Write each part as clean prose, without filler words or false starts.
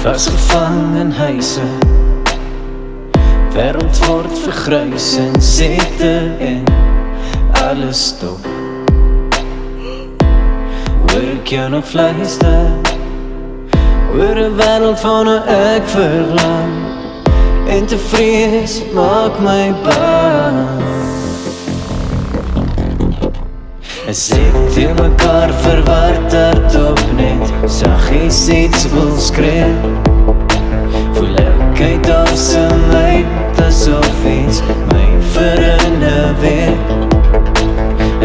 Vastgevangen huise, wêreld word vergruis en sette en alles stop. Hoor ek jou nog fluister oor 'n wêreld waarna ek verlang, en te vrees maak my bang. As ek teen mekaar verward hardop net saggies iets wil skree, voel ek uit asem uit asof iets my verinne weer.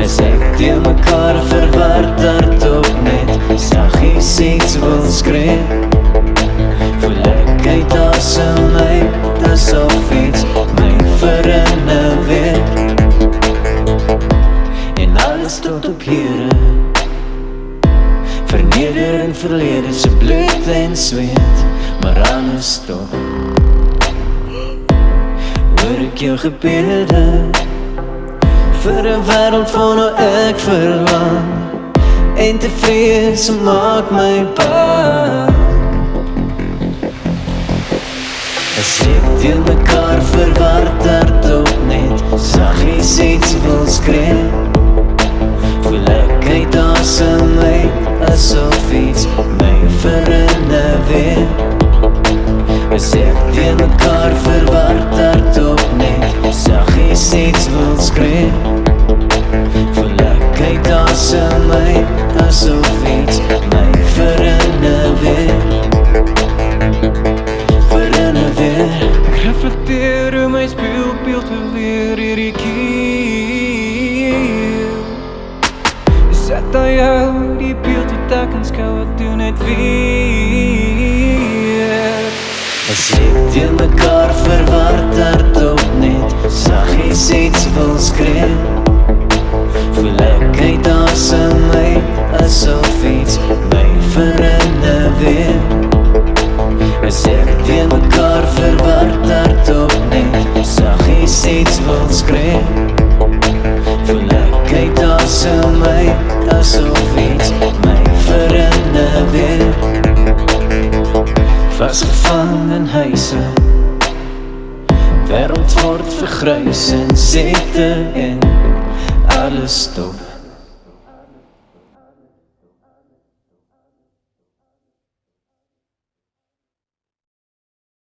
As ek teen mekaar verward hardop net saggies iets wil skree, voel ek uit asem uit asof iets my verinne weer. En alles tot op Here, verneder en verlede se bloed en sweet, maar alles stop. Hoor ek jou gebede vir 'n wêreld waarna ek verlang, en te vrees maak my bang. As ek teen mekaar verward hardop net saggies iets wil skree, voel ek uit asem uit asof iets my verinne weer. As ek teen mekaar verward hardop net saggies iets wil skree, voel ek uit asem uit asof iets my verinne weer. Verinne weer. Ek reflekteer hoe my speelbeeld beweer hierdie keer. Set aan jou die beeld wat ek aanskou, ek doen net weer. As ek teen mekaar verward hardop net saggies iets wil skree, voel ek uit asem uit asof iets my verinne weer. As ek teen mekaar verward hardop net saggies iets wil skree, voel ek uit asem uit asof iets my verinne weer. Vastgevangen huise, wêreld word vergruis en sette en alles stop.